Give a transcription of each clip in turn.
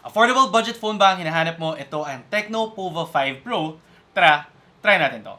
Affordable budget phone ba ang hinahanap mo? Ito ang Tecno Pova 5 Pro. Tara, try natin to.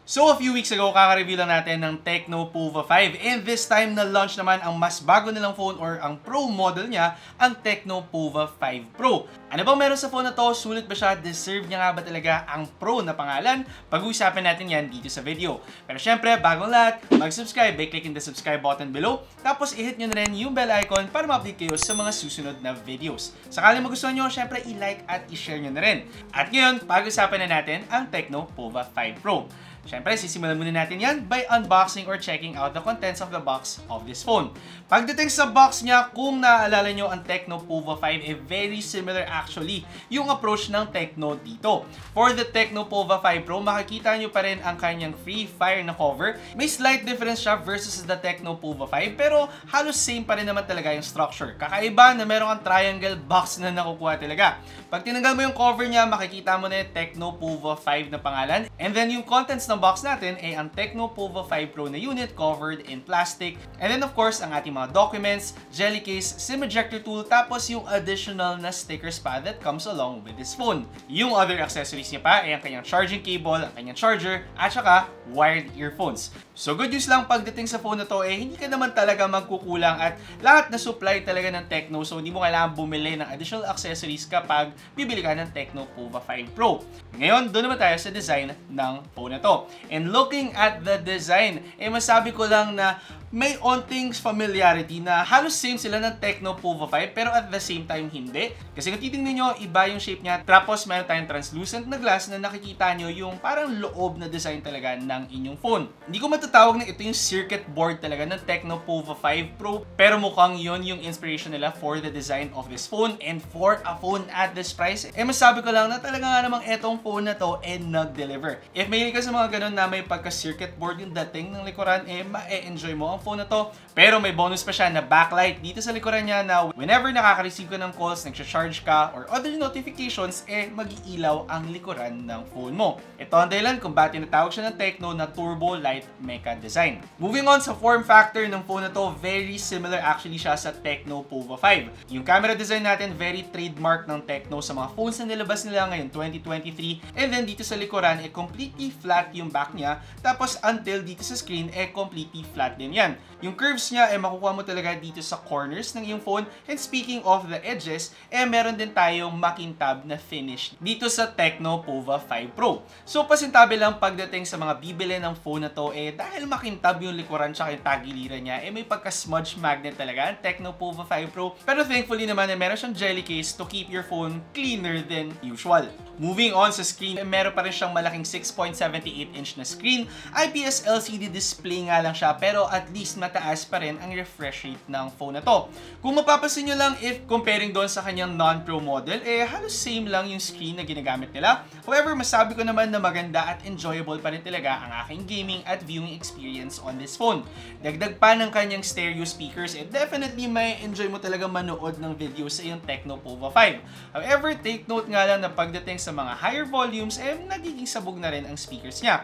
So a few weeks ago, kaka-review lang natin ng Tecno Pova 5 and this time na-launch naman ang mas bago nilang phone or ang Pro model niya, ang Tecno Pova 5 Pro. Ano bang meron sa phone na to? Sulit ba siya? Deserve niya nga ba talaga ang Pro na pangalan? Pag-uusapan natin yan dito sa video. Pero syempre, bagong lahat, mag-subscribe by clicking the subscribe button below. Tapos i-hit nyo na rin yung bell icon para ma-update kayo sa mga susunod na videos. Sakali magustuhan nyo, syempre i-like at i-share nyo na rin. At ngayon, pag-usapan na natin ang Tecno Pova 5 Pro. Siyempre, sisimulan muna natin yan by unboxing or checking out the contents of the box of this phone. Pagdating sa box niya, kung naaalala nyo ang Tecno Pova 5, very similar actually yung approach ng Tecno dito. For the Tecno Pova 5 Pro, makikita nyo pa rin ang kanyang Free Fire na cover. May slight difference siya versus the Tecno Pova 5, pero halos same pa rin naman talaga yung structure. Kakaiba na meron kang triangle box na nakukuha talaga. Pag tinanggal mo yung cover niya, makikita mo na yung Tecno Pova 5 na pangalan. And then yung contents ng box natin ay ang Tecno Pova 5 Pro na unit covered in plastic. And then of course, ang ating mga documents, jelly case, SIM ejector tool, tapos yung additional na stickers pa that comes along with this phone. Yung other accessories niya pa ay ang kanyang charging cable, ang kanyang charger, at saka wired earphones. So good news lang pagdating sa phone na to, hindi ka naman talaga magkukulang at lahat na supply talaga ng Tecno, so hindi mo kailangan bumili ng additional accessories kapag bibili ka ng Tecno Pova 5 Pro. Ngayon, doon naman tayo sa design ng phone na to. And looking at the design, masabi ko lang na may onting familiarity na halos same sila ng Tecno Pova 5 pero at the same time hindi. Kasi kung titingnan nyo, iba yung shape niya. Tapos meron tayong translucent na glass na nakikita nyo yung parang loob na design talaga ng inyong phone. Hindi ko matatawag na ito yung circuit board talaga ng Tecno Pova 5 Pro pero mukhang yon yung inspiration nila for the design of this phone and for a phone at this price. Masabi ko lang na talaga nga namang etong phone na to nag-deliver. If may ka sa mga ganun na may pagka-circuit board yung dating ng likuran, ma-enjoy mo ang phone na to. Pero may bonus pa siya na backlight dito sa likuran niya na whenever nakaka-receive ka ng calls, nagsha-charge ka, or other notifications, mag-iilaw ang likuran ng phone mo. Ito ang dahilan kung bakit tinatawag siya ng Tecno na Turbo Light Mecha Design. Moving on sa form factor ng phone na to, very similar actually siya sa Tecno Pova 5. Yung camera design natin, very trademark ng Tecno sa mga phones na nilabas nila ngayon 2023. And then dito sa likuran, completely flat yung back niya. Tapos until dito sa screen, completely flat din yan. Yung curves niya, makukuha mo talaga dito sa corners ng iyong phone. And speaking of the edges, meron din tayong makintab na finish dito sa Tecno Pova 5 Pro. So pasintabi lang pagdating sa mga bibili ng phone na to, dahil makintab yung likuran tsaka yung tagiliran niya, may pagka-smudge magnet talaga ang Tecno Pova 5 Pro. Pero thankfully naman, meron siyang jelly case to keep your phone cleaner than usual. Moving on sa screen, meron pa rin siyang malaking 6.78-inch na screen. IPS LCD display nga lang siya, pero at least mataas pa rin ang refresh rate ng phone na to. Kung mapapansin nyo lang, if comparing doon sa kanyang non-Pro model, halos same lang yung screen na ginagamit nila. However, masabi ko naman na maganda at enjoyable pa rin talaga ang aking gaming at viewing experience on this phone. Dagdag pa ng kanyang stereo speakers, definitely may enjoy mo talaga manood ng video sa iyong Tecno Pova 5. However, take note nga lang na pagdating sa mga higher volumes, nagiging sabog na rin ang speakers niya.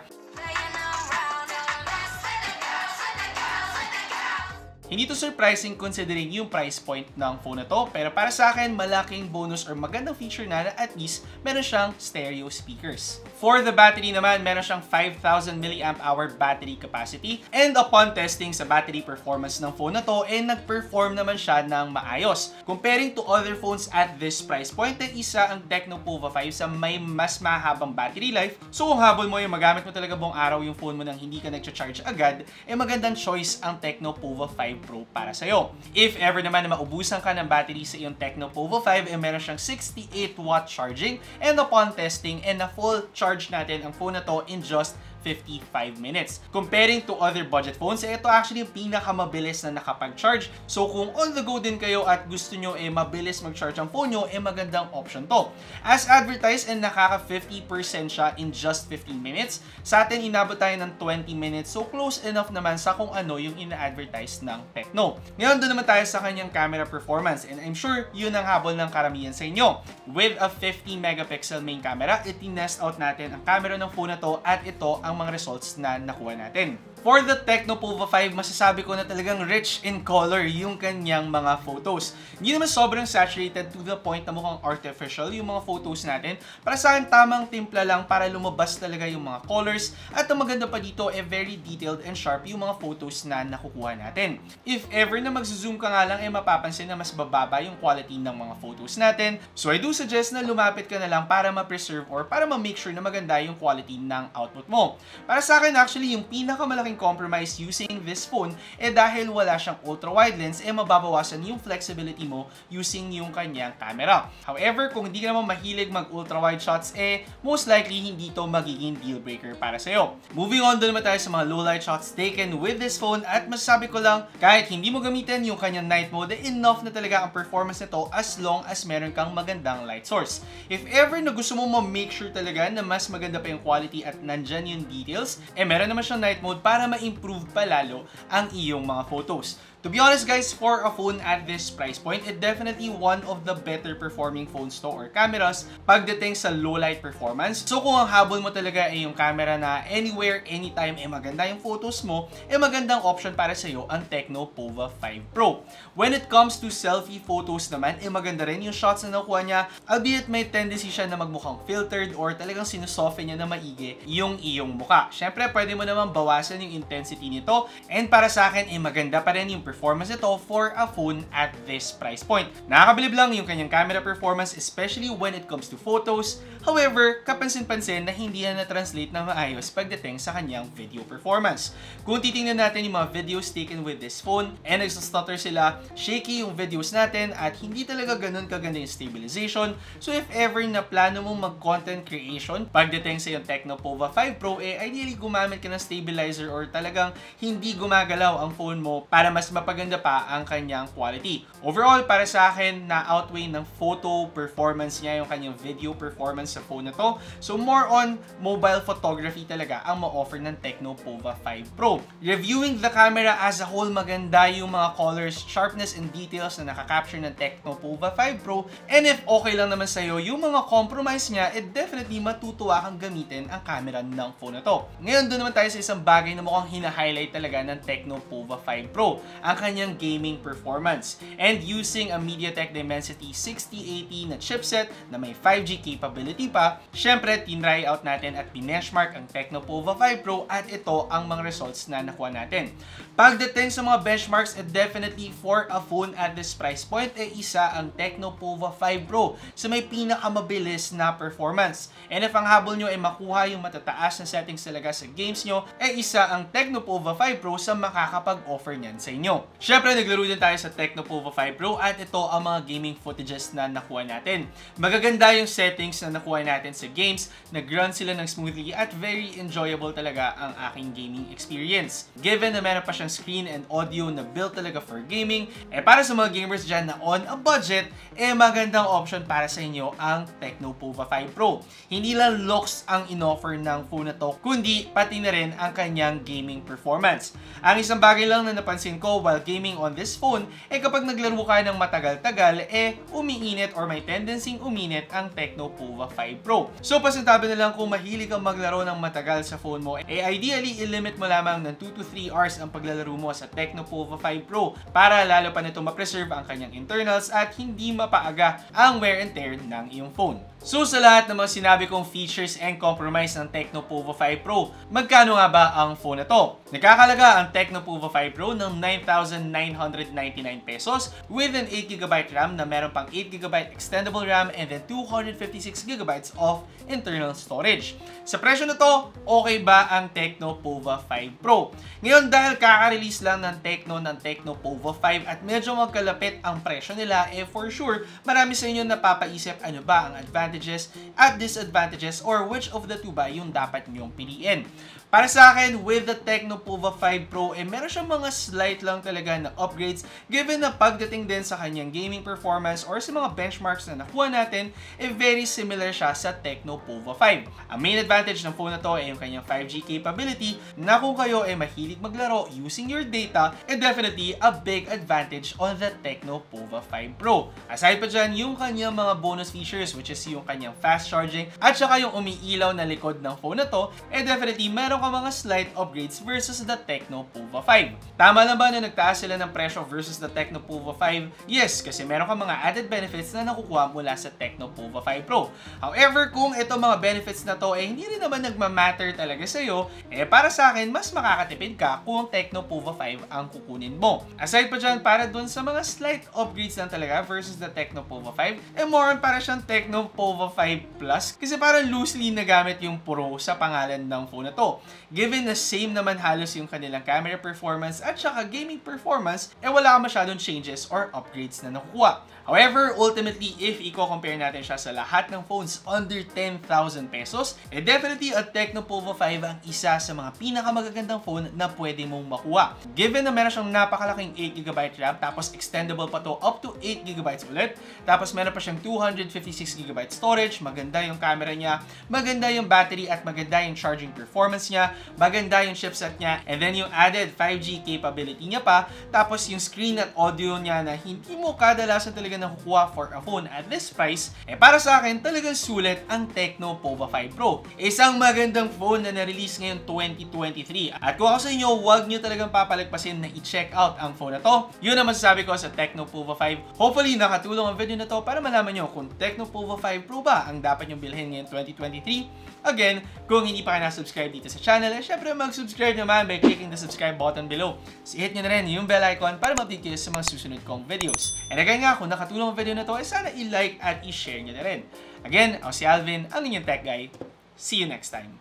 Hindi to surprising considering yung price point ng phone na to, pero para sa akin, malaking bonus or magandang feature na at least meron siyang stereo speakers. For the battery naman, meron siyang 5,000 mAh battery capacity, and upon testing sa battery performance ng phone na to, nag-perform naman siya ng maayos. Comparing to other phones at this price point, isa ang Tecno Pova 5 sa may mas mahabang battery life. So kung habol mo yung magamit mo talaga buong araw yung phone mo nang hindi ka nag-charge agad, magandang choice ang Tecno Pova 5 Pro para sa'yo. If ever naman na maubusan ka ng battery sa iyong Tecno Pova 5, meron siyang 68-watt charging, and upon testing, na full charge natin ang phone na to in just 55 minutes. Comparing to other budget phones, ito actually yung pinakamabilis na nakapag-charge. So kung on the go din kayo at gusto nyo mabilis mag-charge ang phone nyo, magandang option to. As advertised, nakaka 50% siya in just 15 minutes. Sa atin, inabot tayo ng 20 minutes. So close enough naman sa kung ano yung ina-advertise ng Tecno. Ngayon, doon naman tayo sa kanyang camera performance. And I'm sure yun ang habol ng karamihan sa inyo. With a 50 megapixel main camera, itinest out natin ang camera ng phone na to at ito ang mga results na nakuha natin. For the Tecno Pova 5, masasabi ko na talagang rich in color yung kanyang mga photos. Hindi naman sobrang saturated to the point na mukhang artificial yung mga photos natin. Para sa akin, tamang timpla lang para lumabas talaga yung mga colors. At ang maganda pa dito, very detailed and sharp yung mga photos na nakukuha natin. If ever na mag-zoom ka nga lang, mapapansin na mas bababa yung quality ng mga photos natin. So I do suggest na lumapit ka na lang para ma-preserve or para ma-make sure na maganda yung quality ng output mo. Para sa akin, actually, yung pinakamalaking compromise using this phone dahil wala siyang ultra-wide lens, mababawasan yung flexibility mo using yung kanyang camera. However, kung hindi ka naman mahilig mag-ultra-wide shots, most likely hindi to magiging deal breaker para sa'yo. Moving on, doon naman tayo sa mga low-light shots taken with this phone at masasabi ko lang, kahit hindi mo gamitin yung kanyang night mode, enough na talaga ang performance nito as long as meron kang magandang light source. If ever na gusto mo ma-make sure talaga na mas maganda pa yung quality at nandyan yung details, meron naman siyang night mode para ma-improve pa lalo ang iyong mga photos. To be honest guys, for a phone at this price point, it definitely one of the better performing phones to or cameras pagdating sa low light performance. So kung ang habol mo talaga ay yung camera na anywhere, anytime, maganda yung photos mo, magandang option para sa iyo ang Tecno Pova 5 Pro. When it comes to selfie photos naman, maganda rin yung shots na nakuha niya, albeit may tendency siya na magmukhang filtered or talagang sinusoften niya na maigi yung iyong mukha. Syempre, pwede mo naman bawasan yung intensity nito, and para sa akin, maganda pa rin yung performance nito for a phone at this price point. Nakakabilib lang yung kanyang camera performance, especially when it comes to photos. However, kapansin-pansin na hindi na na-translate na maayos pagdating sa kanyang video performance. Kung titingnan natin yung mga videos taken with this phone, nagsastutter sila, shaky yung videos natin, at hindi talaga ganun kaganda yung stabilization. So if ever na plano mong mag-content creation pagdating sa yung Tecno Pova 5 Pro, ideally gumamit ka ng stabilizer or talagang hindi gumagalaw ang phone mo para mas mapaganda pa ang kanyang quality. Overall, para sa akin, na-outweigh ng photo performance niya yung kanyang video performance sa phone na to. So more on mobile photography talaga ang ma-offer ng Tecno Pova 5 Pro. Reviewing the camera as a whole, maganda yung mga colors, sharpness, and details na nakaka-capture ng Tecno Pova 5 Pro. And if okay lang naman sa'yo yung mga compromise niya, definitely matutuwa kang gamitin ang camera ng phone na to. Ngayon, doon naman tayo sa isang bagay na mukhang hina-highlight talaga ng Tecno Pova 5 Pro, ang kanyang gaming performance. And using a MediaTek Dimensity 6080 na chipset na may 5G capability pa, syempre tinry out natin at benchmark ang Tecno Pova 5 Pro at ito ang mga results na nakuha natin. Pagdating sa mga benchmarks, definitely for a phone at this price point, isa ang Tecno Pova 5 Pro sa may pinakamabilis na performance. And if ang habol nyo ay makuha yung matataas na settings talaga sa games nyo, isa ang Tecno Pova 5 Pro sa makakapag-offer niyan sa inyo. Syempre, naglaro din tayo sa Tecno Pova 5 Pro at ito ang mga gaming footages na nakuha natin. Magaganda yung settings na nakuha natin sa games, nag-run sila ng smoothly at very enjoyable talaga ang aking gaming experience. Given na meron pa siyang screen and audio na built talaga for gaming, para sa mga gamers dyan na on a budget, magandang option para sa inyo ang Tecno Pova 5 Pro. Hindi lang looks ang in-offer ng phone na to, kundi pati na rin ang kanyang gaming performance. Ang isang bagay lang na napansin ko while gaming on this phone, kapag naglaro ka ng matagal-tagal, umiinit or may tendency uminit ang Tecno Pova 5 Pro. So, pasintabi na lang kung mahilig kang maglaro ng matagal sa phone mo, ideally, i-limit mo lamang ng 2 to 3 hours ang paglalaro mo sa Tecno Pova 5 Pro para lalo pa nito ma-preserve ang kanyang internals at hindi mapaaga ang wear and tear ng iyong phone. So sa lahat ng mga sinabi kong features and compromise ng Tecno Pova 5 Pro, magkano nga ba ang phone na to? Nakakalaga ang Tecno Pova 5 Pro ng 9,999 pesos with an 8GB RAM na meron pang 8GB extendable RAM and then 256GB of internal storage. Sa presyo na to, okay ba ang Tecno Pova 5 Pro? Ngayon, dahil kaka-release lang ng Tecno Pova 5 at medyo magkalapit ang presyo nila, for sure, marami sa inyo napapaisip ano ba ang advantages at disadvantages or which of the two ba yung dapat nyong piliin. Para sa akin, with the Tecno Pova 5 Pro, meron siyang mga slight lang talaga na upgrades given na pagdating din sa kanyang gaming performance or sa mga benchmarks na nakuha natin, very similar siya sa Tecno Pova 5. Ang main advantage ng phone na to ay yung kanyang 5G capability na kung kayo ay mahilig maglaro using your data, definitely a big advantage on the Tecno Pova 5 Pro. Aside pa dyan, yung kanyang mga bonus features which is yung kanyang fast charging at saka yung umiilaw na likod ng phone na to, definitely meron meron ka mga slight upgrades versus the Tecno Pova 5. Tama na ba na nagtaas sila ng presyo versus the Tecno Pova 5? Yes, kasi meron ka mga added benefits na nakukuha mula sa Tecno Pova 5 Pro. However, kung ito mga benefits na to hindi rin naman nagmamatter talaga sa'yo, para sa akin, mas makakatipid ka kung Tecno Pova 5 ang kukunin mo. Aside pa dyan, para dun sa mga slight upgrades lang talaga versus the Tecno Pova 5, more on para siyang Tecno Pova 5 Plus kasi parang loosely nagamit yung Pro sa pangalan ng phone na to. Given na same naman halos yung kanilang camera performance at saka gaming performance, wala ka masyadong changes or upgrades na nakukuha. However, ultimately, if i-compare natin siya sa lahat ng phones under 10,000 pesos, definitely a Tecno Pova 5 ang isa sa mga pinakamagagandang phone na pwede mong makuha. Given na meron siyang napakalaking 8GB RAM, tapos extendable pa to up to 8GB ulit, tapos meron pa siyang 256GB storage, maganda yung camera niya, maganda yung battery at maganda yung charging performance niya, maganda yung chipset niya, and then yung added 5G capability niya pa, tapos yung screen at audio niya na hindi mo kadalasan talaga nakukuha for a phone at this price, para sa akin talagang sulit ang Tecno Pova 5 Pro. Isang magandang phone na na-release ngayon 2023. At kung ako sa inyo, huwag nyo talagang papalagpasin na i-check out ang phone na to. Yun ang masasabi ko sa Tecno Pova 5. Hopefully, nakatulong ang video na to para malaman nyo kung Tecno Pova 5 Pro ba ang dapat nyo bilhin ngayon 2023. Again, kung hindi pa kayo na-subscribe dito sa channel, syempre mag-subscribe naman by clicking the subscribe button below. Hit nyo na rin yung bell icon para ma-update kayo sa mga susunod kong videos. And again nga, kung nakatulong ang video na to, sana i-like at i-share nyo na rin. Again, ako si Alvin, ang inyong tech guy. See you next time.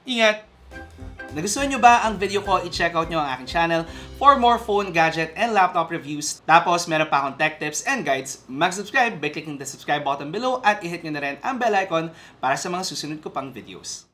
Ingat! Nagustuhan nyo ba ang video ko? I-check out nyo ang aking channel for more phone, gadget, and laptop reviews. Tapos, meron pa akong tech tips and guides. Mag-subscribe by clicking the subscribe button below at i-hit nyo na rin ang bell icon para sa mga susunod ko pang videos.